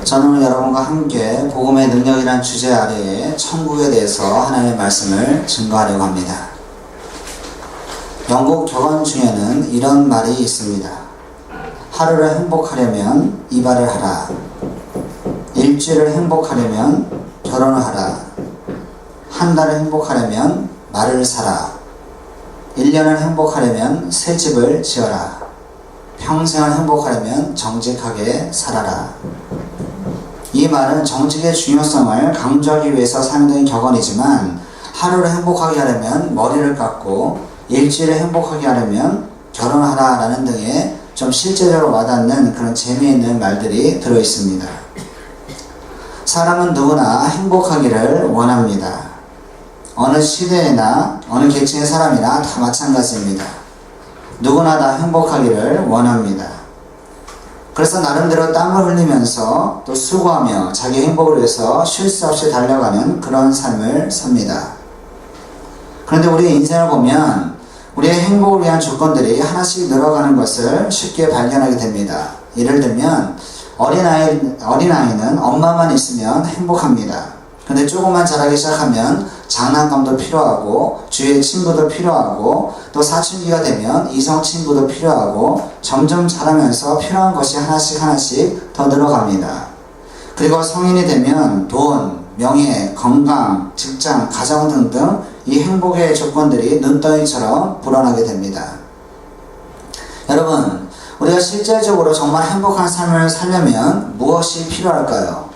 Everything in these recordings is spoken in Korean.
저는 오늘 여러분과 함께 복음의 능력이라는 주제 아래에 천국에 대해서 하나님의 말씀을 증거하려고 합니다. 영국 격언 중에는 이런 말이 있습니다. 하루를 행복하려면 이발을 하라. 일주일을 행복하려면 결혼을 하라. 한 달을 행복하려면 말을 사라. 1년을 행복하려면 새 집을 지어라. 평생을 행복하려면 정직하게 살아라. 이 말은 정직의 중요성을 강조하기 위해서 사용된 격언이지만 하루를 행복하게 하려면 머리를 깎고 일주일을 행복하게 하려면 결혼하라 라는 등의 좀 실제적으로 와닿는 그런 재미있는 말들이 들어있습니다. 사람은 누구나 행복하기를 원합니다. 어느 시대나 어느 계층의 사람이나 다 마찬가지입니다. 누구나 다 행복하기를 원합니다. 그래서 나름대로 땀을 흘리면서 또 수고하며 자기 행복을 위해서 쉴 새 없이 달려가는 그런 삶을 삽니다. 그런데 우리의 인생을 보면 우리의 행복을 위한 조건들이 하나씩 늘어가는 것을 쉽게 발견하게 됩니다. 예를 들면 어린아이는 엄마만 있으면 행복합니다. 근데 조금만 자라기 시작하면 장난감도 필요하고 주위의 친구도 필요하고 또 사춘기가 되면 이성 친구도 필요하고 점점 자라면서 필요한 것이 하나씩 더 늘어갑니다. 그리고 성인이 되면 돈, 명예, 건강, 직장, 가정 등등 이 행복의 조건들이 눈덩이처럼 불어나게 됩니다. 여러분, 우리가 실제적으로 정말 행복한 삶을 살려면 무엇이 필요할까요?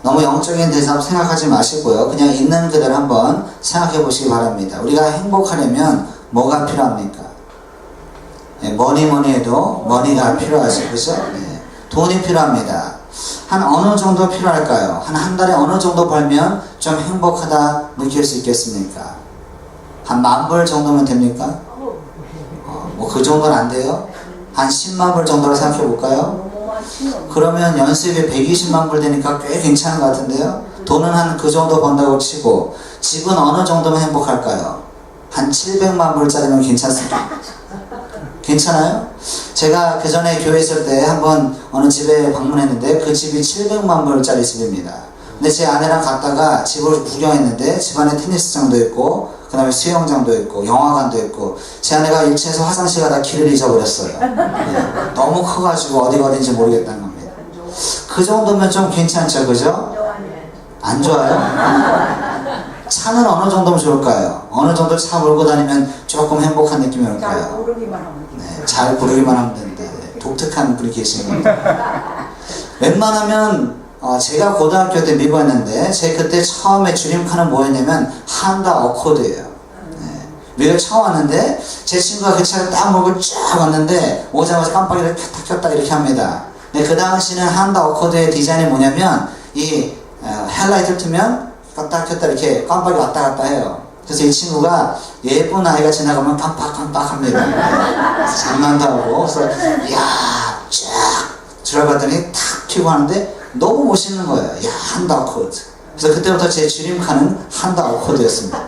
너무 영적인 대답 생각하지 마시고요. 그냥 있는 그대로 한번 생각해 보시기 바랍니다. 우리가 행복하려면 뭐가 필요합니까? 뭐니 해도 머니가 필요하죠. 그죠? 네. 돈이 필요합니다. 한 어느 정도 필요할까요? 한 달에 어느 정도 벌면 좀 행복하다 느낄 수 있겠습니까? 한 10,000불 정도면 됩니까? 뭐 그 정도는 안 돼요? 한 10만 불 정도로 생각해 볼까요? 그러면 연수입이 120만 불 되니까 꽤 괜찮은 것 같은데요? 돈은 한 그 정도 번다고 치고 집은 어느 정도면 행복할까요? 한 700만 불짜리면 괜찮습니까? 괜찮아요? 제가 그 전에 교회 있을 때 한번 어느 집에 방문했는데 그 집이 700만 불짜리 집입니다. 근데 제 아내랑 갔다가 집을 구경했는데 집 안에 테니스장도 있고 그 다음에 수영장도 있고 영화관도 있고 제 아내가 일체에서 화장실 가다 길을 잊어버렸어요. 네. 너무 커가지고 어디가 어딘지 모르겠다는 겁니다. 그 정도면 좀 괜찮죠, 그죠? 안 좋아요? 차는 어느 정도면 좋을까요? 어느 정도 차 몰고 다니면 조금 행복한 느낌이 올까요? 잘 고르기만 하면 네, 잘 고르기만 하면 됩니다. 네, 독특한 분이 계시는 겁니다. 웬만하면 제가 고등학교 때 미국했는데 제 그때 처음에 주림카는 뭐였냐면 한다 어코드예요. 네. 미국에 처음 왔는데 제 친구가 그 차를 딱 몰고 쫙 왔는데 오자마자 깜빡이를 켰다 이렇게 합니다. 근데 그 당시는 한다 어코드의 디자인이 뭐냐면 이 헬라이트를 트면 껐다 이렇게 깜빡이 왔다 갔다 해요. 그래서 이 친구가 예쁜 아이가 지나가면 깜빡 합니다. 장난도 하고 그래서 이야 쫙 들어갔더니 탁 튀고 하는데 너무 멋있는 거예요. 야, 한다 어코드. 그래서 그때부터 제 주림카는 한다 어코드였습니다.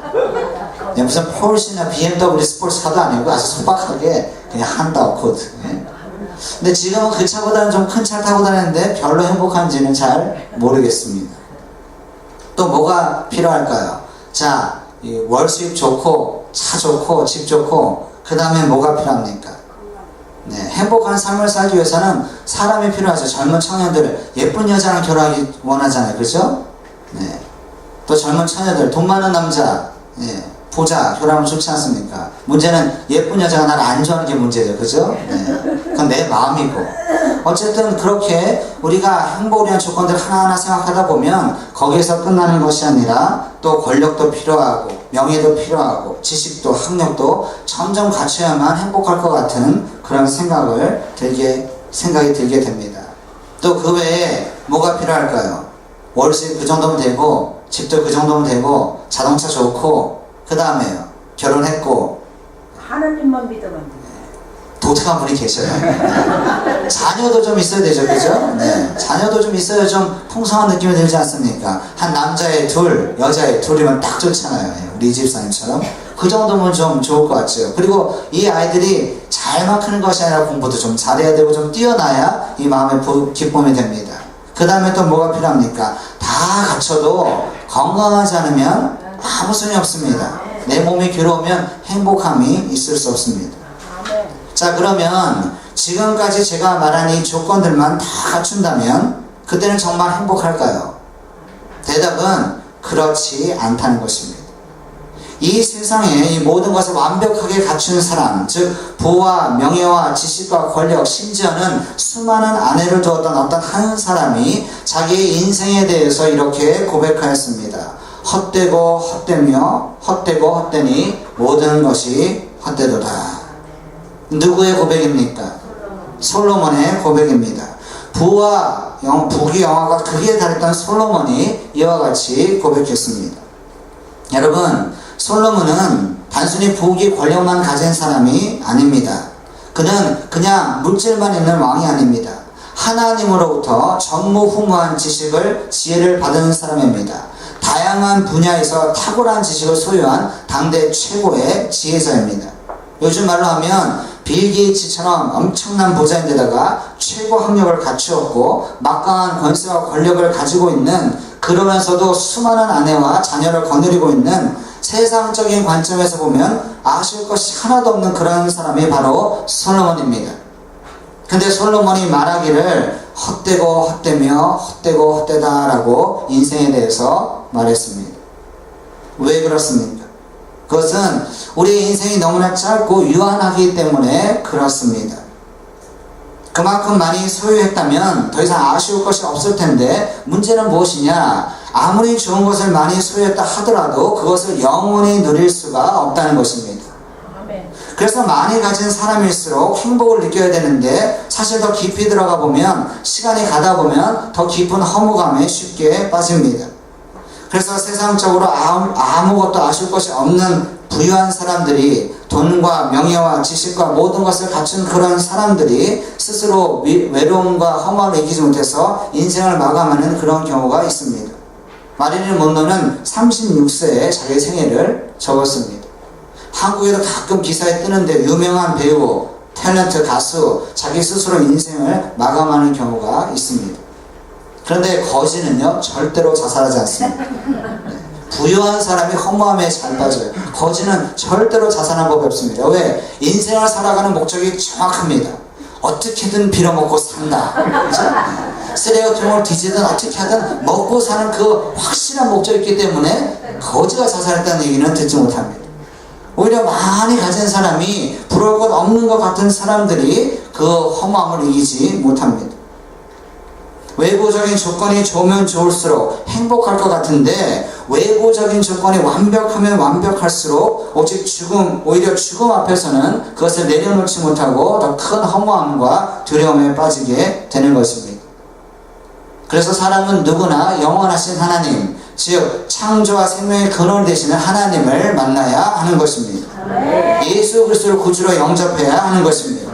무슨 포르쉐나 BMW 스포츠카도 아니고 아주 소박하게 그냥 한다 어코드. 예. 근데 지금은 그 차보다는 좀 큰 차를 타고 다니는데 별로 행복한지는 잘 모르겠습니다. 또 뭐가 필요할까요? 자, 월 수입 좋고 차 좋고 집 좋고 그 다음에 뭐가 필요합니까? 네, 행복한 삶을 살기 위해서는 사람이 필요하죠. 젊은 청년들 예쁜 여자랑 결혼하기 원하잖아요. 그죠? 네. 또 젊은 처녀들 돈 많은 남자 네, 부자 결혼하면 좋지 않습니까? 문제는 예쁜 여자가 나를 안 좋아하는 게 문제예요. 그죠? 네. 그건 내 마음이고 어쨌든 그렇게 우리가 행복을 위한 조건들 하나하나 생각하다 보면 거기에서 끝나는 것이 아니라 또 권력도 필요하고 명예도 필요하고 지식도 학력도 점점 갖춰야만 행복할 것 같은 그런 생각이 들게 됩니다. 또 그 외에 뭐가 필요할까요? 월수입 그 정도면 되고 집도 그 정도면 되고 자동차 좋고 그 다음에요 결혼했고 하나님만 믿으면 돼. 독특한 분이 계셔요. 자녀도 좀 있어야 되죠, 그죠? 네. 자녀도 좀 있어야 좀 풍성한 느낌이 들지 않습니까? 한 남자의 둘, 여자의 둘이면 딱 좋잖아요. 우리 집사님처럼. 그 정도면 좀 좋을 것 같죠. 그리고 이 아이들이 잘만 크는 것이 아니라 공부도 좀 잘해야 되고 좀 뛰어나야 이 마음의 기쁨이 됩니다. 그 다음에 또 뭐가 필요합니까? 다 갖춰도 건강하지 않으면 아무 소용이 없습니다. 내 몸이 괴로우면 행복함이 있을 수 없습니다. 아멘. 자, 그러면 지금까지 제가 말한 이 조건들만 다 갖춘다면 그때는 정말 행복할까요? 대답은 그렇지 않다는 것입니다. 이 세상에 이 모든 것을 완벽하게 갖춘 사람, 즉 부와 명예와 지식과 권력, 심지어는 수많은 아내를 두었던 어떤 한 사람이 자기의 인생에 대해서 이렇게 고백하였습니다. 헛되고 헛되며 헛되고 헛되니 모든 것이 헛되도다. 누구의 고백입니까? 솔로몬의 고백입니다. 부귀 영화가 극에 달했던 솔로몬이 이와 같이 고백했습니다. 여러분, 솔로몬은 단순히 부귀 권력만 가진 사람이 아닙니다. 그는 그냥 물질만 있는 왕이 아닙니다. 하나님으로부터 전무후무한 지혜를 받은 사람입니다. 다양한 분야에서 탁월한 지식을 소유한 당대 최고의 지혜자입니다. 요즘 말로 하면 빌 게이츠처럼 엄청난 부자인데다가 최고 학력을 갖추었고 막강한 권세와 권력을 가지고 있는, 그러면서도 수많은 아내와 자녀를 거느리고 있는, 세상적인 관점에서 보면 아쉬울 것이 하나도 없는 그런 사람이 바로 솔로몬입니다. 근데 솔로몬이 말하기를 헛되고 헛되며 헛되고 헛되다라고 인생에 대해서 말했습니다. 왜 그렇습니까? 그것은 우리의 인생이 너무나 짧고 유한하기 때문에 그렇습니다. 그만큼 많이 소유했다면 더 이상 아쉬울 것이 없을 텐데, 문제는 무엇이냐? 아무리 좋은 것을 많이 소유했다 하더라도 그것을 영원히 누릴 수가 없다는 것입니다. 아멘. 그래서 많이 가진 사람일수록 행복을 느껴야 되는데, 사실 더 깊이 들어가 보면, 시간이 가다 보면 더 깊은 허무감에 쉽게 빠집니다. 그래서 세상적으로 아무것도 아쉬울 것이 없는 부유한 사람들이, 돈과 명예와 지식과 모든 것을 갖춘 그런 사람들이 스스로 외로움과 허무함을 이기지 못해서 인생을 마감하는 그런 경우가 있습니다. 마릴린 먼로는 36세에 자기 생애를 접었습니다. 한국에도 가끔 기사에 뜨는데 유명한 배우, 탤런트, 가수, 자기 스스로 인생을 마감하는 경우가 있습니다. 그런데 거지는요, 절대로 자살하지 않습니다. 부유한 사람이 허무함에 잘 빠져요. 거지는 절대로 자살한 법이 없습니다. 왜? 인생을 살아가는 목적이 정확합니다. 어떻게든 빌어먹고 산다. 그렇죠? 쓰레기통을 뒤지든 어떻게 하든 먹고 사는 그 확실한 목적이 있기 때문에 거지가 자살했다는 얘기는 듣지 못합니다. 오히려 많이 가진 사람이 부러울 것 없는 것 같은 사람들이 그 허무함을 이기지 못합니다. 외부적인 조건이 좋으면 좋을수록 행복할 것 같은데, 외부적인 조건이 완벽하면 완벽할수록 오히려 죽음 앞에서는 그것을 내려놓지 못하고 더 큰 허무함과 두려움에 빠지게 되는 것입니다. 그래서 사람은 누구나 영원하신 하나님, 즉 창조와 생명의 근원 되시는 하나님을 만나야 하는 것입니다. 예수 그리스도를 구주로 영접해야 하는 것입니다.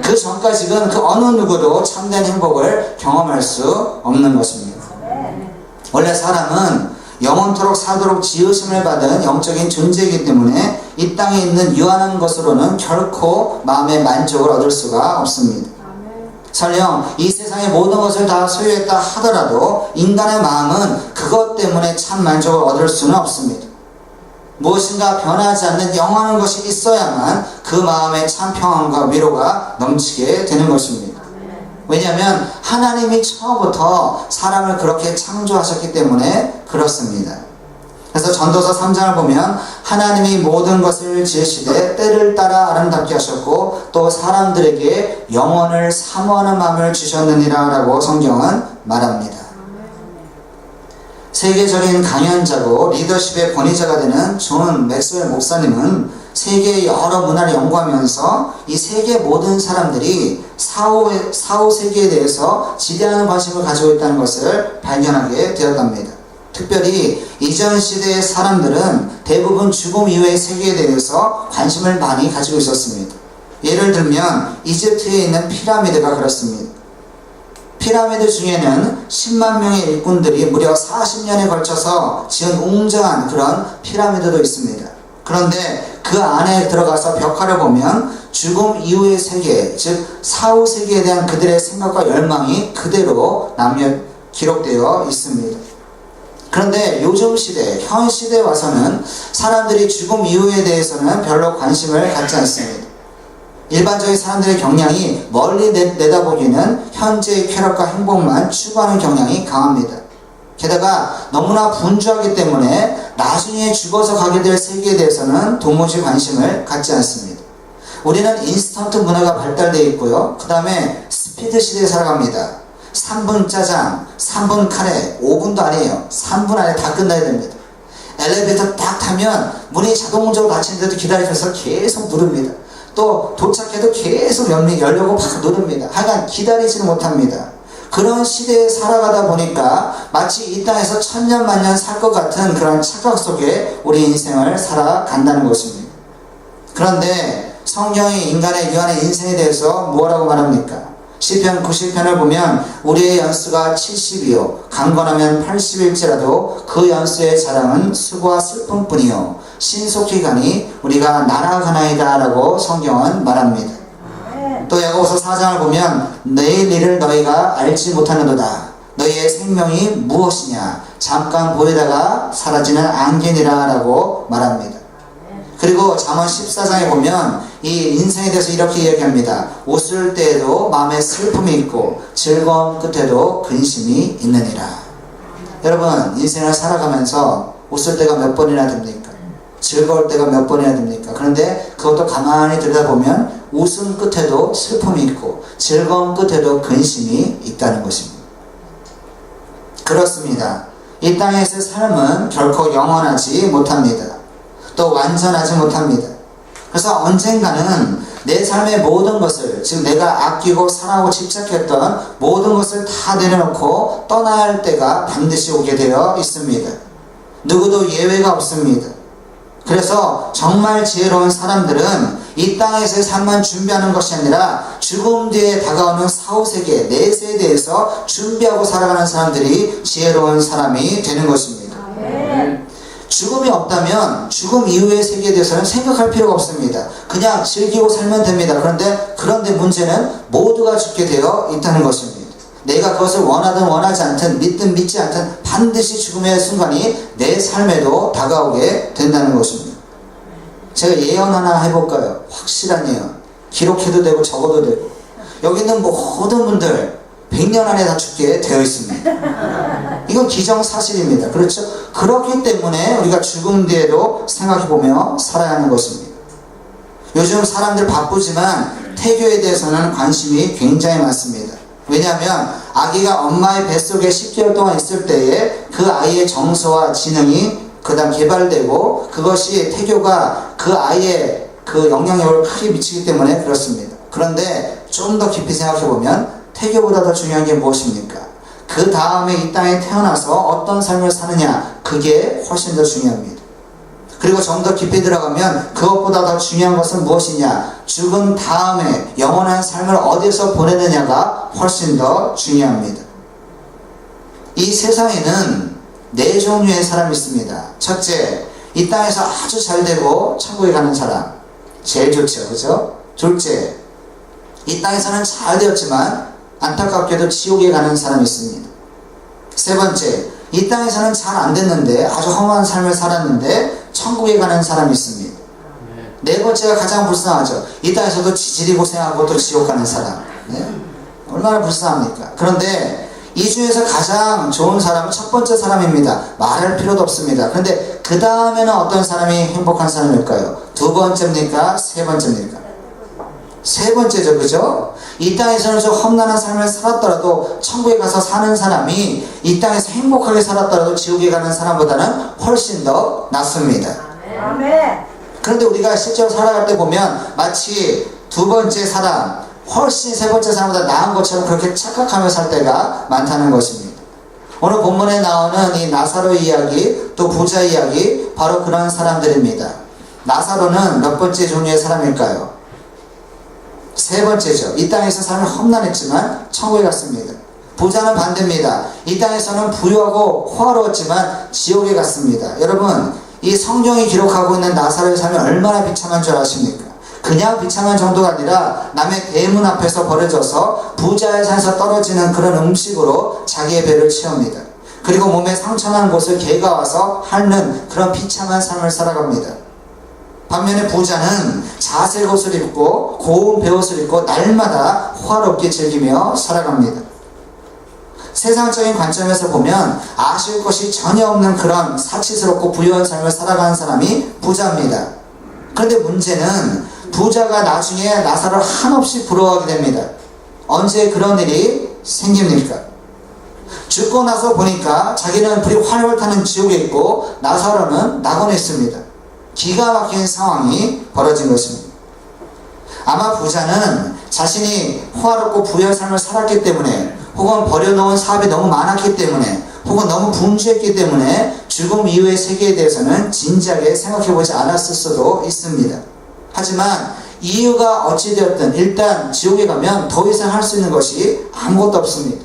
그 전까지는 그 어느 누구도 참된 행복을 경험할 수 없는 것입니다. 원래 사람은 영원토록 사도록 지으심을 받은 영적인 존재이기 때문에 이 땅에 있는 유한한 것으로는 결코 마음의 만족을 얻을 수가 없습니다. 설령 이 세상의 모든 것을 다 소유했다 하더라도 인간의 마음은 그것 때문에 참 만족을 얻을 수는 없습니다. 무엇인가 변하지 않는 영원한 것이 있어야만 그 마음의 참 평안과 위로가 넘치게 되는 것입니다. 왜냐하면 하나님이 처음부터 사람을 그렇게 창조하셨기 때문에 그렇습니다. 그래서 전도서 3장을 보면 하나님이 모든 것을 지으시되 때를 따라 아름답게 하셨고 또 사람들에게 영원을 사모하는 마음을 주셨느니라 라고 성경은 말합니다. 세계적인 강연자고 리더십의 권위자가 되는 존 맥스웰 목사님은 세계의 여러 문화를 연구하면서 이 세계 모든 사람들이 사후 세계에 대해서 지대한 관심을 가지고 있다는 것을 발견하게 되었답니다. 특별히 이전 시대의 사람들은 대부분 죽음 이후의 세계에 대해서 관심을 많이 가지고 있었습니다. 예를 들면 이집트에 있는 피라미드가 그렇습니다. 피라미드 중에는 10만 명의 일꾼들이 무려 40년에 걸쳐서 지은 웅장한 그런 피라미드도 있습니다. 그런데 그 안에 들어가서 벽화를 보면 죽음 이후의 세계, 즉 사후 세계에 대한 그들의 생각과 열망이 그대로 기록되어 있습니다. 그런데 요즘 시대, 현 시대에 와서는 사람들이 죽음 이후에 대해서는 별로 관심을 갖지 않습니다. 일반적인 사람들의 경향이 멀리 내다보기는 현재의 쾌락과 행복만 추구하는 경향이 강합니다. 게다가 너무나 분주하기 때문에 나중에 죽어서 가게 될 세계에 대해서는 도무지 관심을 갖지 않습니다. 우리는 인스턴트 문화가 발달되어 있고요. 그 다음에 스피드 시대에 살아갑니다. 3분 짜장, 3분 카레, 5분도 아니에요. 3분 안에 다 끝나야 됩니다. 엘리베이터 딱 타면 문이 자동적으로 닫히는데도 기다리면서 계속 누릅니다. 또 도착해도 계속 열려고 막 누릅니다. 하여간 기다리지는 못합니다. 그런 시대에 살아가다 보니까 마치 이 땅에서 천년만년 살 것 같은 그런 착각 속에 우리 인생을 살아간다는 것입니다. 그런데 성경이 인간의 유한의 인생에 대해서 뭐라고 말합니까? 시편 90편을 보면 우리의 연수가 70이요 강건하면 80일지라도 그 연수의 자랑은 수고와 슬픔뿐이요 신속히 가니 우리가 날아가나이다 라고 성경은 말합니다. 또 야고보서 4장을 보면 내일 일을 너희가 알지 못하는도다. 너희의 생명이 무엇이냐 잠깐 보이다가 사라지는 안개니라 라고 말합니다. 그리고 잠언 14장에 보면 이 인생에 대해서 이렇게 이야기합니다. 웃을 때에도 마음에 슬픔이 있고 즐거움 끝에도 근심이 있느니라. 여러분 인생을 살아가면서 웃을 때가 몇 번이나 됩니까? 즐거울 때가 몇 번이나 됩니까? 그런데 그것도 가만히 들여다보면 웃음 끝에도 슬픔이 있고 즐거움 끝에도 근심이 있다는 것입니다. 그렇습니다. 이 땅에서의 삶은 결코 영원하지 못합니다. 또 완전하지 못합니다. 그래서 언젠가는 내 삶의 모든 것을, 즉 내가 아끼고 사랑하고 집착했던 모든 것을 다 내려놓고 떠나야 할 때가 반드시 오게 되어 있습니다. 누구도 예외가 없습니다. 그래서 정말 지혜로운 사람들은 이 땅에서의 삶만 준비하는 것이 아니라 죽음 뒤에 다가오는 사후세계, 내세에 대해서 준비하고 살아가는 사람들이 지혜로운 사람이 되는 것입니다. 죽음이 없다면 죽음 이후의 세계에 대해서는 생각할 필요가 없습니다. 그냥 즐기고 살면 됩니다. 그런데 문제는 모두가 죽게 되어 있다는 것입니다. 내가 그것을 원하든 원하지 않든 믿든 믿지 않든 반드시 죽음의 순간이 내 삶에도 다가오게 된다는 것입니다. 제가 예언 하나 해볼까요? 확실한 예언. 기록해도 되고 적어도 되고. 여기 있는 모든 분들 100년 안에 다 죽게 되어 있습니다. 이건 기정사실입니다. 그렇죠? 그렇기 때문에 우리가 죽음 뒤에도 생각해보며 살아야 하는 것입니다. 요즘 사람들 바쁘지만 태교에 대해서는 관심이 굉장히 많습니다. 왜냐하면 아기가 엄마의 뱃속에 10개월 동안 있을 때에 그 아이의 정서와 지능이 그다음 개발되고 그것이 태교가 그 아이의 그 영향력을 크게 미치기 때문에 그렇습니다. 그런데 좀 더 깊이 생각해보면 태교보다 더 중요한 게 무엇입니까? 그 다음에 이 땅에 태어나서 어떤 삶을 사느냐, 그게 훨씬 더 중요합니다. 그리고 좀 더 깊이 들어가면 그것보다 더 중요한 것은 무엇이냐? 죽은 다음에 영원한 삶을 어디서 보내느냐가 훨씬 더 중요합니다. 이 세상에는 네 종류의 사람이 있습니다. 첫째, 이 땅에서 아주 잘 되고 천국에 가는 사람. 제일 좋죠. 그죠? 둘째, 이 땅에서는 잘 되었지만 안타깝게도 지옥에 가는 사람이 있습니다. 세 번째, 이 땅에서는 잘 안 됐는데 아주 험한 삶을 살았는데 천국에 가는 사람이 있습니다. 네 번째가 가장 불쌍하죠. 이 땅에서도 지질이 고생하고 또 지옥 가는 사람. 네? 얼마나 불쌍합니까? 그런데 이 중에서 가장 좋은 사람은 첫 번째 사람입니다. 말할 필요도 없습니다. 그런데 그 다음에는 어떤 사람이 행복한 사람일까요? 두 번째입니까? 세 번째입니까? 세 번째죠. 그죠? 이 땅에서는 좀 험난한 삶을 살았더라도 천국에 가서 사는 사람이 이 땅에서 행복하게 살았더라도 지옥에 가는 사람보다는 훨씬 더 낫습니다. 아멘. 그런데 우리가 실제로 살아갈 때 보면 마치 두 번째 사람, 훨씬 세 번째 사람보다 나은 것처럼 그렇게 착각하며 살 때가 많다는 것입니다. 오늘 본문에 나오는 이 나사로 이야기, 또 부자 이야기, 바로 그런 사람들입니다. 나사로는 몇 번째 종류의 사람일까요? 세 번째죠. 이 땅에서 삶이 험난했지만 천국에 갔습니다. 부자는 반대입니다. 이 땅에서는 부유하고 호화로웠지만 지옥에 갔습니다. 여러분, 이 성경이 기록하고 있는 나사로의 삶이 얼마나 비참한 줄 아십니까? 그냥 비참한 정도가 아니라 남의 대문 앞에서 버려져서 부자의 산에서 떨어지는 그런 음식으로 자기의 배를 채웁니다. 그리고 몸에 상처난 곳을 개가 와서 핥는 그런 비참한 삶을 살아갑니다. 반면에 부자는 자색 옷을 입고 고운 베옷을 입고 날마다 호화롭게 즐기며 살아갑니다. 세상적인 관점에서 보면 아쉬울 것이 전혀 없는 그런 사치스럽고 부유한 삶을 살아가는 사람이 부자입니다. 그런데 문제는 부자가 나중에 나사로를 한없이 부러워하게 됩니다. 언제 그런 일이 생깁니까? 죽고 나서 보니까 자기는 불이 활활 타는 지옥에 있고 나사로는 낙원에 있습니다. 기가 막힌 상황이 벌어진 것입니다. 아마 부자는 자신이 호화롭고 부유한 삶을 살았기 때문에, 혹은 버려놓은 사업이 너무 많았기 때문에, 혹은 너무 분주했기 때문에 죽음 이후의 세계에 대해서는 진지하게 생각해보지 않았을 수도 있습니다. 하지만 이유가 어찌되었든 일단 지옥에 가면 더 이상 할 수 있는 것이 아무것도 없습니다.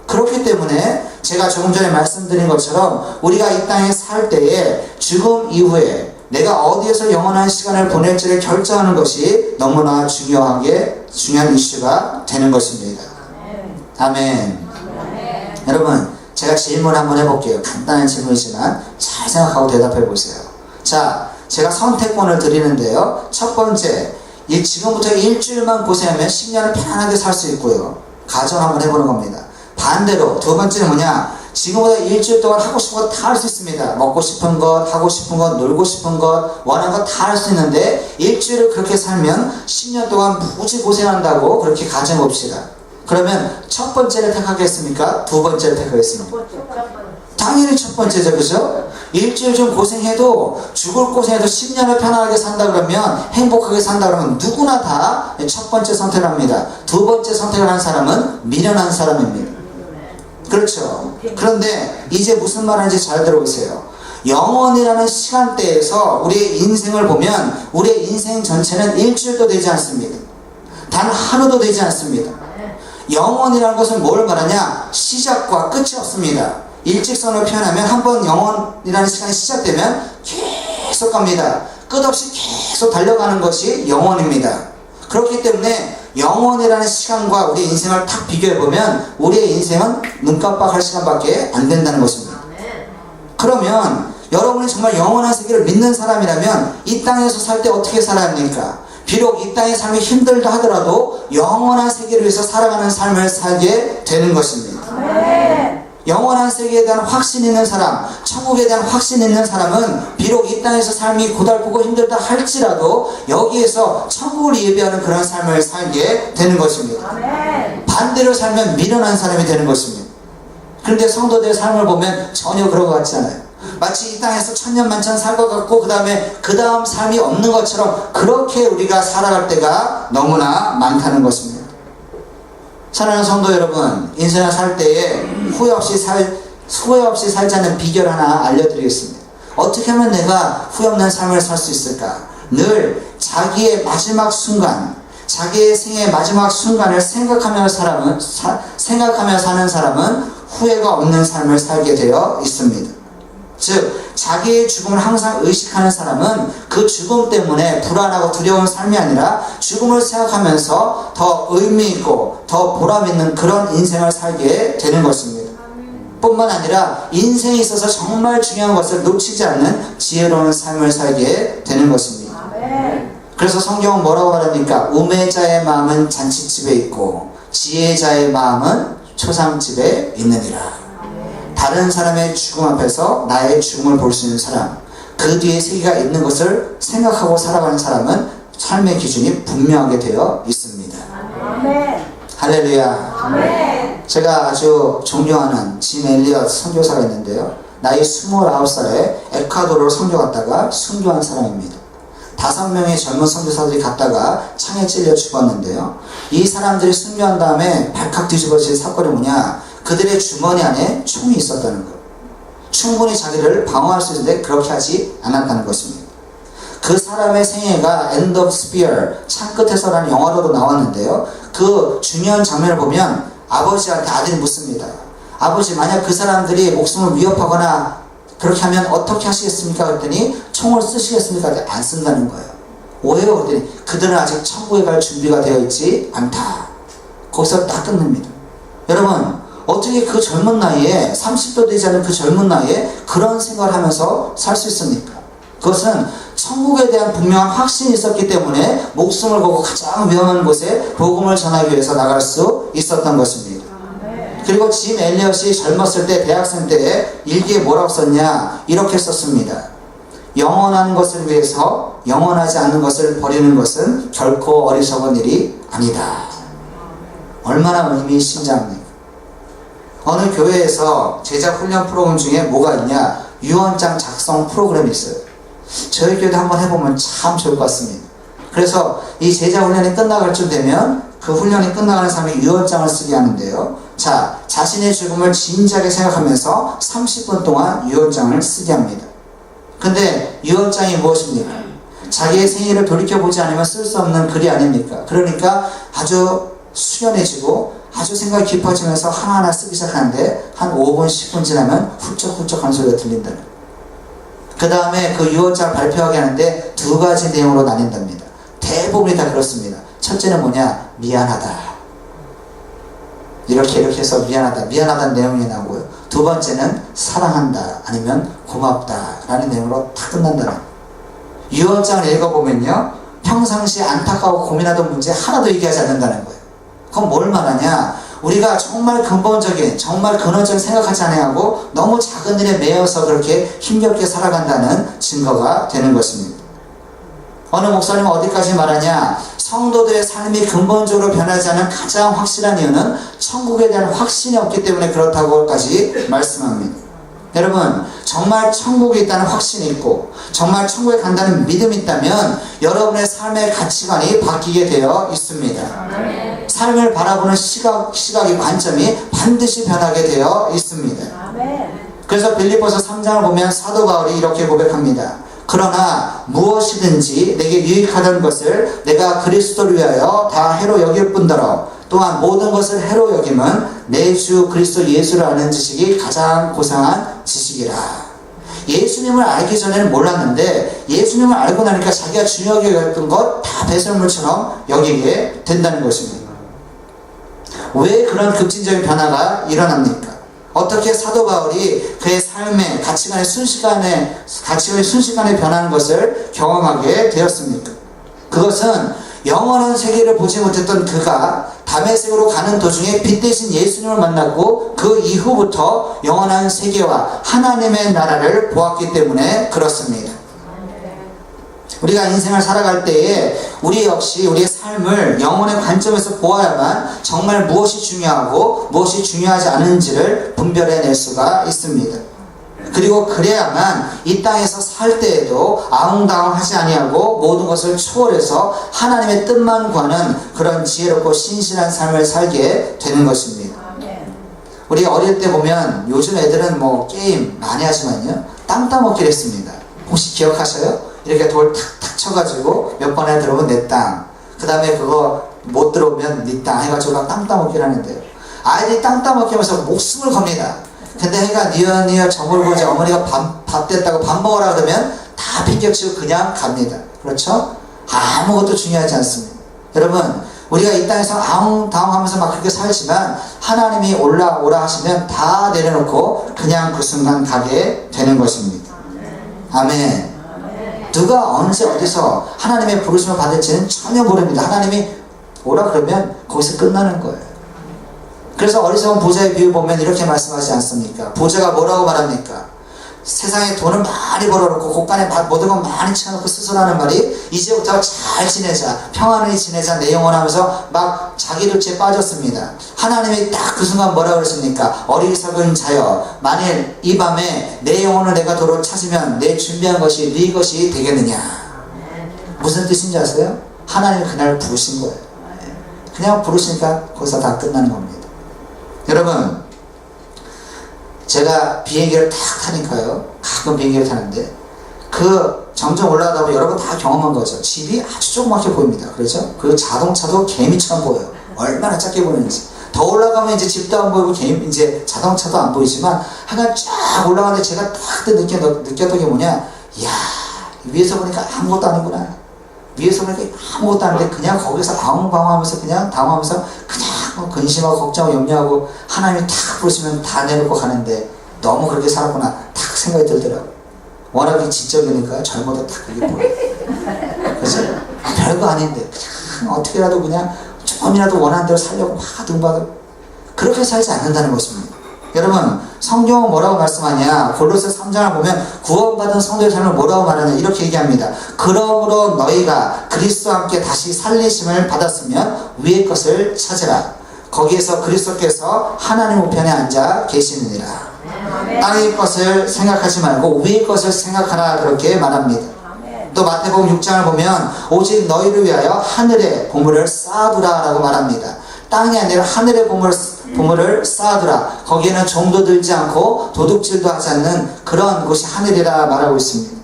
그렇기 때문에 제가 조금 전에 말씀드린 것처럼 우리가 이 땅에 살 때에 죽음 이후에 내가 어디에서 영원한 시간을 보낼지를 결정하는 것이 너무나 중요한 이슈가 되는 것입니다. 아멘. 여러분, 제가 질문 한번 해볼게요. 간단한 질문이지만 잘 생각하고 대답해 보세요. 자, 제가 선택권을 드리는데요. 첫 번째, 지금부터 일주일만 고생하면 10년을 편안하게 살 수 있고요. 가정 한번 해보는 겁니다. 반대로 두 번째는 뭐냐? 지금보다 일주일 동안 하고 싶은 것 다 할 수 있습니다. 먹고 싶은 것, 하고 싶은 것, 놀고 싶은 것, 원하는 것 다 할 수 있는데 일주일을 그렇게 살면 10년 동안 무지 고생한다고 그렇게 가정해봅시다. 그러면 첫 번째를 택하겠습니까? 두 번째를 택하겠습니까? 당연히 첫 번째죠, 그죠? 일주일 좀 고생해도, 죽을 고생해도 10년을 편안하게 산다 그러면, 행복하게 산다 그러면 누구나 다 첫 번째 선택을 합니다. 두 번째 선택을 하는 사람은 미련한 사람입니다. 그렇죠? 그런데 이제 무슨 말하는지 잘 들어보세요. 영원이라는 시간대에서 우리의 인생을 보면 우리의 인생 전체는 일주일도 되지 않습니다. 단 하루도 되지 않습니다. 영원이라는 것은 뭘 말하냐? 시작과 끝이 없습니다. 일직선으로 표현하면 한번 영원이라는 시간이 시작되면 계속 갑니다. 끝없이 계속 달려가는 것이 영원입니다. 그렇기 때문에 영원이라는 시간과 우리 인생을 딱 비교해보면 우리의 인생은 눈 깜빡할 시간밖에 안 된다는 것입니다. 그러면 여러분이 정말 영원한 세계를 믿는 사람이라면 이 땅에서 살 때 어떻게 살아야 합니까? 비록 이 땅의 삶이 힘들다 하더라도 영원한 세계를 위해서 살아가는 삶을 살게 되는 것입니다. 영원한 세계에 대한 확신 있는 사람, 천국에 대한 확신 있는 사람은 비록 이 땅에서 삶이 고달프고 힘들다 할지라도 여기에서 천국을 예비하는 그런 삶을 살게 되는 것입니다. 반대로 살면 미련한 사람이 되는 것입니다. 그런데 성도들의 삶을 보면 전혀 그런 것 같지 않아요. 마치 이 땅에서 천년만천 살 것 같고 그 다음 삶이 없는 것처럼 그렇게 우리가 살아갈 때가 너무나 많다는 것입니다. 사랑하는 성도 여러분, 인생을 살 때에 후회 없이 살자는 비결 하나 알려드리겠습니다. 어떻게 하면 내가 후회 없는 삶을 살 수 있을까? 늘 자기의 마지막 순간, 자기의 생의 마지막 순간을 생각하며 사는 사람은 후회가 없는 삶을 살게 되어 있습니다. 즉, 자기의 죽음을 항상 의식하는 사람은 그 죽음 때문에 불안하고 두려운 삶이 아니라 죽음을 생각하면서 더 의미있고 더 보람있는 그런 인생을 살게 되는 것입니다. 뿐만 아니라 인생에 있어서 정말 중요한 것을 놓치지 않는 지혜로운 삶을 살게 되는 것입니다. 그래서 성경은 뭐라고 말합니까? 우매자의 마음은 잔치집에 있고 지혜자의 마음은 초상집에 있느니라. 다른 사람의 죽음 앞에서 나의 죽음을 볼 수 있는 사람, 그 뒤에 세계가 있는 것을 생각하고 살아가는 사람은 삶의 기준이 분명하게 되어 있습니다. 아멘. 할렐루야. 아멘. 제가 아주 존경하는 진 엘리엇 선교사가 있는데요. 나이 29살에 에콰도르를 선교 갔다가 순교한 사람입니다. 5명의 젊은 선교사들이 갔다가 창에 찔려 죽었는데요. 이 사람들이 순교한 다음에 발칵 뒤집어진 사건이 뭐냐? 그들의 주머니 안에 총이 있었다는 것. 충분히 자기를 방어할 수 있는데 그렇게 하지 않았다는 것입니다. 그 사람의 생애가 End of Spear, 창끝에서라는 영화로도 나왔는데요. 그 중요한 장면을 보면 아버지한테 아들이 묻습니다. 아버지, 만약 그 사람들이 목숨을 위협하거나 그렇게 하면 어떻게 하시겠습니까? 그랬더니 총을 쓰시겠습니까? 안 쓴다는 거예요. 왜요? 그랬더니 그들은 아직 천국에 갈 준비가 되어 있지 않다. 거기서 딱 끝납니다. 여러분, 어떻게 그 젊은 나이에 30도 되지 않은 그 젊은 나이에 그런 생각을 하면서 살 수 있습니까? 그것은 천국에 대한 분명한 확신이 있었기 때문에 목숨을 걸고 가장 위험한 곳에 복음을 전하기 위해서 나갈 수 있었던 것입니다. 그리고 짐 엘리엇이 젊었을 때, 대학생 때에 일기에 뭐라고 썼냐? 이렇게 썼습니다. 영원한 것을 위해서 영원하지 않는 것을 버리는 것은 결코 어리석은 일이 아니다. 얼마나 의미 심장합니까? 어느 교회에서 제자 훈련 프로그램 중에 뭐가 있냐? 유언장 작성 프로그램이 있어요. 저희 교회도 한번 해보면 참 좋을 것 같습니다. 그래서 이 제자 훈련이 끝나갈 쯤 되면 그 훈련이 끝나가는 사람이 유언장을 쓰게 하는데요. 자, 자신의 죽음을 진지하게 생각하면서 30분 동안 유언장을 쓰게 합니다. 근데 유언장이 무엇입니까? 자기의 생일을 돌이켜보지 않으면 쓸 수 없는 글이 아닙니까? 그러니까 아주 수연해지고 아주 생각이 깊어지면서 하나하나 쓰기 시작하는데 한 5분, 10분 지나면 훌쩍훌쩍 하는 소리가 들린다는 거예요. 그 다음에 그 유언장을 발표하게 하는데 두 가지 내용으로 나뉜답니다. 대부분이 다 그렇습니다. 첫째는 뭐냐? 미안하다. 이렇게 해서 미안하다는 내용이 나오고요. 두 번째는 사랑한다, 아니면 고맙다 라는 내용으로 다 끝난다는 거예요. 유언장을 읽어보면요, 평상시에 안타까워 고민하던 문제 하나도 얘기하지 않는다는 거예요. 그럼 뭘 말하냐? 우리가 정말 근본적인, 정말 근원적인 생각하지 않아하고 너무 작은 일에 매여서 그렇게 힘겹게 살아간다는 증거가 되는 것입니다. 어느 목사님은 어디까지 말하냐? 성도들의 삶이 근본적으로 변하지 않은 가장 확실한 이유는 천국에 대한 확신이 없기 때문에 그렇다고까지 말씀합니다. 여러분, 정말 천국에 있다는 확신이 있고 정말 천국에 간다는 믿음이 있다면 여러분의 삶의 가치관이 바뀌게 되어 있습니다. 삶을 바라보는 시각의 관점이 반드시 변하게 되어 있습니다. 그래서 빌립보서 3장을 보면 사도 바울이 이렇게 고백합니다. 그러나 무엇이든지 내게 유익하던 것을 내가 그리스도를 위하여 다 해로 여길 뿐더러 또한 모든 것을 해로 여김은 내 주 그리스도 예수를 아는 지식이 가장 고상한 지식이라. 예수님을 알기 전에는 몰랐는데 예수님을 알고 나니까 자기가 중요하게 여겼던 것 다 배설물처럼 여기게 된다는 것입니다. 왜 그런 급진적인 변화가 일어납니까? 어떻게 사도 바울이 그의 삶의 가치관이 순식간에 변하는 것을 경험하게 되었습니까? 그것은 영원한 세계를 보지 못했던 그가 다메섹으로 가는 도중에 빛 대신 예수님을 만났고 그 이후부터 영원한 세계와 하나님의 나라를 보았기 때문에 그렇습니다. 우리가 인생을 살아갈 때에 우리 역시 우리의 삶을 영혼의 관점에서 보아야만 정말 무엇이 중요하고 무엇이 중요하지 않은지를 분별해낼 수가 있습니다. 그리고 그래야만 이 땅에서 살 때에도 아웅다웅하지 아니하고 모든 것을 초월해서 하나님의 뜻만 구하는 그런 지혜롭고 신실한 삶을 살게 되는 것입니다. 우리 어릴 때 보면 요즘 애들은 뭐 게임 많이 하지만요, 땅 따먹기를 했습니다. 혹시 기억하셔요? 이렇게 돌 탁탁 쳐가지고 몇 번에 들어오면 내 땅, 그 다음에 그거 못 들어오면 네 땅 해가지고 땅 따먹기를 하는데요, 아이들이 땅 따먹기 하면서 목숨을 겁니다. 근데 해가 니어 저물고자 어머니가 밥 됐다고 밥 먹으라 그러면 다 핑계치고 그냥 갑니다. 그렇죠? 아무것도 중요하지 않습니다. 여러분, 우리가 이 땅에서 아웅다웅하면서 막 그렇게 살지만 하나님이 올라오라 하시면 다 내려놓고 그냥 그 순간 가게 되는 것입니다. 아멘. 누가 언제 어디서 하나님의 부르심을 받을지는 전혀 모릅니다. 하나님이 오라 그러면 거기서 끝나는 거예요. 그래서 어리석은 부자의 비유 보면 이렇게 말씀하지 않습니까? 부자가 뭐라고 말합니까? 세상에 돈을 많이 벌어놓고 곳간에 모든 걸 많이 채워놓고 스스로 하는 말이 이제부터 잘 지내자, 평안히 지내자 내 영혼 하면서 막 자기 도취에 빠졌습니다. 하나님이 딱 그 순간 뭐라고 그러십니까? 어리석은 자여, 만일 이 밤에 내 영혼을 내가 도로 찾으면 내 준비한 것이 네 것이 되겠느냐. 무슨 뜻인지 아세요? 하나님이 그날 부르신 거예요. 그냥 부르시니까 거기서 다 끝나는 겁니다. 여러분, 제가 비행기를 탁 타니까요, 가끔 비행기를 타는데 그 점점 올라가다 보면 여러분 다 경험한 거죠. 집이 아주 조그맣게 보입니다. 그렇죠? 그리고 자동차도 개미처럼 보여요. 얼마나 작게 보이는지. 더 올라가면 이제 집도 안 보이고 개인 이제 자동차도 안 보이지만 하여간 쫙 올라가는데 제가 딱 그때 느꼈던 게 뭐냐, 이야 위에서 보니까 아무것도 아니구나. 위에서 보니까 아무것도 아닌데 그냥 거기서 당황하면서 그냥 근심하고 걱정하고 염려하고 하나님이 탁 부르시면 다 내놓고 가는데 너무 그렇게 살았구나 탁 생각이 들더라고. 워낙에 지적이니까 젊어도 탁 그게 보여. 그래서 별거 아닌데 그냥 어떻게라도 그냥 조금이라도 원하는 대로 살려고 막 등받아 그렇게 살지 않는다는 것입니다. 여러분 성경은 뭐라고 말씀하냐, 골로새 3장을 보면 구원받은 성도의 삶을 뭐라고 말하냐 이렇게 얘기합니다. 그러므로 너희가 그리스도와 함께 다시 살리심을 받았으면 위의 것을 찾으라. 거기에서 그리스도께서 하나님 우편에 앉아 계시느니라. 땅의 것을 생각하지 말고 위의 것을 생각하라 그렇게 말합니다. 또 마태복음 6장을 보면 오직 너희를 위하여 하늘에 보물을 쌓아두라 라고 말합니다. 땅이 아니라 하늘에 보물을 쌓아두라. 거기에는 종도 들지 않고 도둑질도 하지 않는 그런 곳이 하늘이라 말하고 있습니다.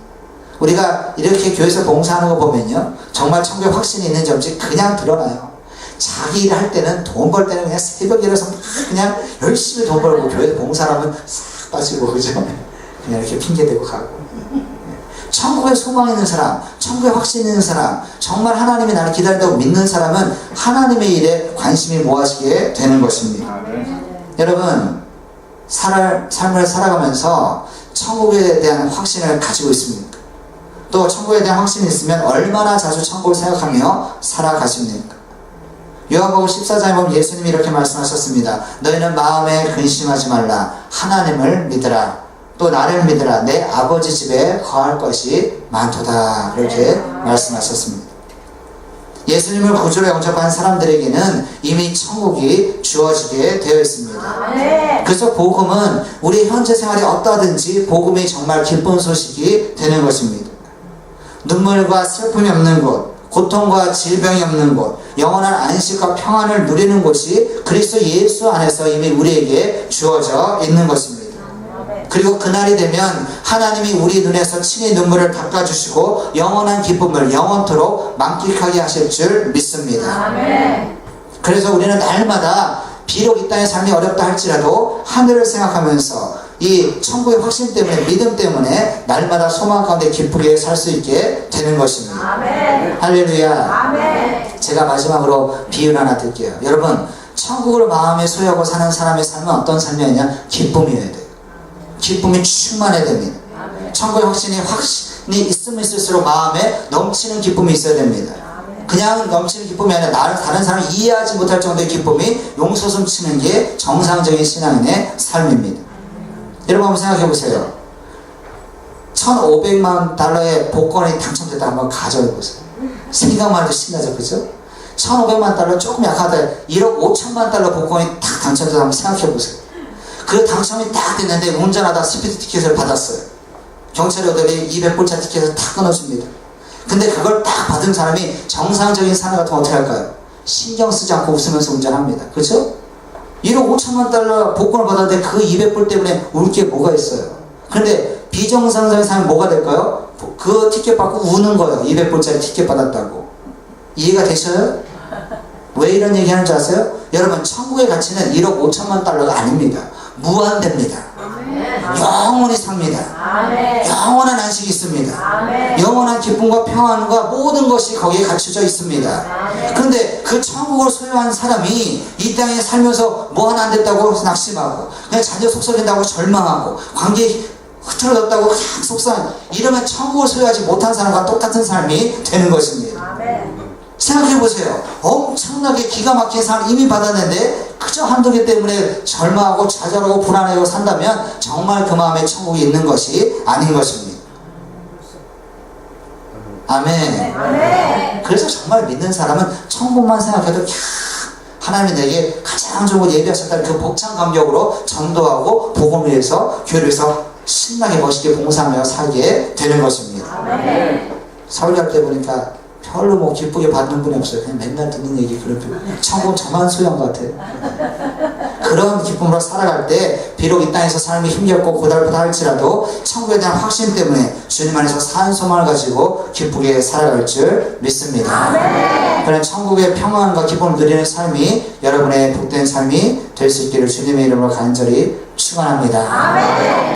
우리가 이렇게 교회에서 봉사하는 거 보면요 정말 천국에 확신이 있는지 없는지 그냥 드러나요. 자기 일을 할 때는 돈 벌 때는 그냥 새벽에 일어서 그냥 열심히 돈 벌고 교회에서 봉사하면 싹 빠지고 그죠? 그냥 이렇게 핑계대고 가고. 천국에 소망 있는 사람, 천국에 확신 있는 사람, 정말 하나님이 나를 기다린다고 믿는 사람은 하나님의 일에 관심이 모아지게 되는 것입니다. 여러분 삶을 살아가면서 천국에 대한 확신을 가지고 있습니까? 또 천국에 대한 확신이 있으면 얼마나 자주 천국을 생각하며 살아가십니까? 요한복음 14장에 보면 예수님이 이렇게 말씀하셨습니다. 너희는 마음에 근심하지 말라. 하나님을 믿으라. 또 나를 믿으라. 내 아버지 집에 거할 것이 많도다. 이렇게 말씀하셨습니다. 예수님을 구주로 영접한 사람들에게는 이미 천국이 주어지게 되어 있습니다. 그래서 복음은 우리 현재 생활이 어떠하든지 복음이 정말 기쁜 소식이 되는 것입니다. 눈물과 슬픔이 없는 곳, 고통과 질병이 없는 곳, 영원한 안식과 평안을 누리는 곳이 그리스도 예수 안에서 이미 우리에게 주어져 있는 것입니다. 그리고 그날이 되면 하나님이 우리 눈에서 친히 눈물을 닦아주시고 영원한 기쁨을 영원토록 만끽하게 하실 줄 믿습니다. 그래서 우리는 날마다 비록 이 땅의 삶이 어렵다 할지라도 하늘을 생각하면서 이 천국의 확신 때문에 믿음 때문에 날마다 소망 가운데 기쁘게 살 수 있게 되는 것입니다. 할렐루야. 제가 마지막으로 비유를 하나 드릴게요. 여러분 천국을 마음에 소유하고 사는 사람의 삶은 어떤 삶이었냐? 기쁨이어야 돼요. 기쁨이 충만해야 됩니다. 천국의 확신이 있으면 있을수록 마음에 넘치는 기쁨이 있어야 됩니다. 그냥 넘치는 기쁨이 아니라 다른 사람이 이해하지 못할 정도의 기쁨이 용솟음 치는 게 정상적인 신앙인의 삶입니다. 여러분 한번 생각해 보세요. 1,500만 달러의 복권이 당첨됐다 한번 가정해 보세요. 생각만 해도 신나죠, 그죠? 1,500만 달러 조금 약하다 1억 5천만 달러 복권이 딱 당첨됐다 한번 생각해 보세요. 그 당첨이 딱 됐는데 운전하다 스피드 티켓을 받았어요. 경찰이 오더니 200불짜 티켓을 딱 끊어줍니다. 근데 그걸 딱 받은 사람이 정상적인 사람 같으면 어떻게 할까요? 신경 쓰지 않고 웃으면서 운전합니다. 그렇죠? 1억 5천만 달러 복권을 받았는데 그 200불 때문에 울 게 뭐가 있어요? 그런데 비정상적인 사람은 뭐가 될까요? 그 티켓 받고 우는 거예요. 200불짜리 티켓 받았다고. 이해가 되셔요? 왜 이런 얘기 하는지 아세요? 여러분 천국의 가치는 1억 5천만 달러가 아닙니다. 무한대입니다. 영원히 삽니다. 영원한 안식이 있습니다. 영원한 기쁨과 평안과 모든 것이 거기에 갖춰져 있습니다. 그런데 그 천국을 소유한 사람이 이 땅에 살면서 뭐 하나 안 됐다고 낙심하고 그냥 자녀 속썩인다고 절망하고 관계 흐트러졌다고 그냥 속상, 이러면 천국을 소유하지 못한 사람과 똑같은 삶이 되는 것입니다. 생각해보세요. 엄청나게 기가 막힌 상을 이미 받았는데 그저 한두 개 때문에 절망하고 좌절하고 불안해하고 산다면 정말 그 마음에 천국이 있는 것이 아닌 것입니다. 아멘. 그래서 정말 믿는 사람은 천국만 생각해도 하나님이 내게 가장 좋은 걸 예비하셨다는 그 벅찬 감격으로 전도하고 복음을 위해서 교회를 위해서 신나게 멋있게 봉사하며 살게 되는 것입니다. 설교할 때 보니까 별로 뭐 기쁘게 받는 분이 없어요. 그냥 맨날 듣는 얘기 그런 편. 천국 저만 소유한 것 같아요. 그런 기쁨으로 살아갈 때 비록 이 땅에서 삶이 힘겹고 고달프다 할지라도 천국에 대한 확신 때문에 주님 안에서 산 소망을 가지고 기쁘게 살아갈 줄 믿습니다. 그런 천국의 평안과 기쁨을 누리는 삶이 여러분의 복된 삶이 될 수 있기를 주님의 이름으로 간절히 축원합니다.